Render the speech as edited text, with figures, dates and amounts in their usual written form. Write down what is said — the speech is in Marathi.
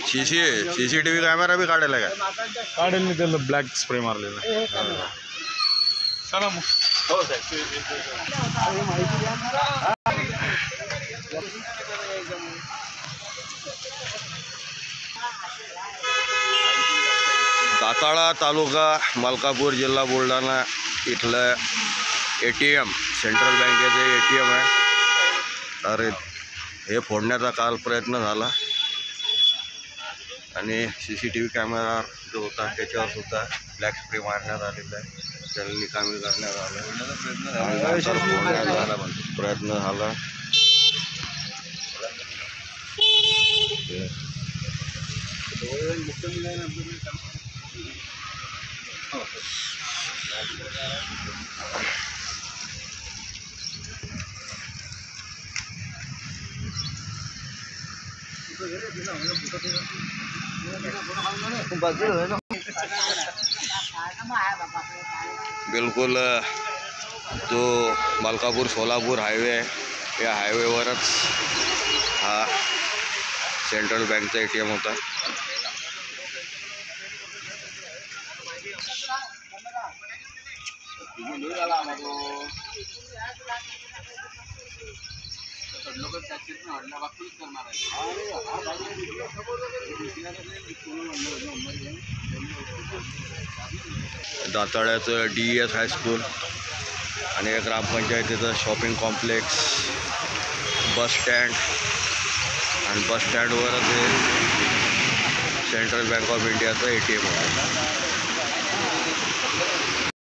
सीसीटीव्ही कॅमेरा बी काढायला काय? काढेल मी त्याला ब्लॅक स्प्रे मारलेला. चला मग. हो दाताळा तालुका मलकापूर जिल्हा बुलढाणा इथलं ATM सेंट्रल बँकेचे ATM आहे. अरे हे फोडण्याचा काल प्रयत्न झाला आणि CCTV कॅमेरा जो होता त्याच्यावर सुद्धा ब्लॅक स्प्रे मारण्यात आलेला आहे. त्याला निकामी करण्यात आलं. प्रयत्न झाला. बिल्कुल जो मलकापूर सोलापूर हायवे आहे या हायवेवरच हा सेंट्रल बँकचा ATM होता. दाताळ्याचं DES हायस्कूल आणि एक ग्रामपंचायतीचं शॉपिंग कॉम्प्लेक्स, बस स्टँड आणि बस स्टँडवरच हे सेंट्रल बँक ऑफ इंडियाचं ATM होतं.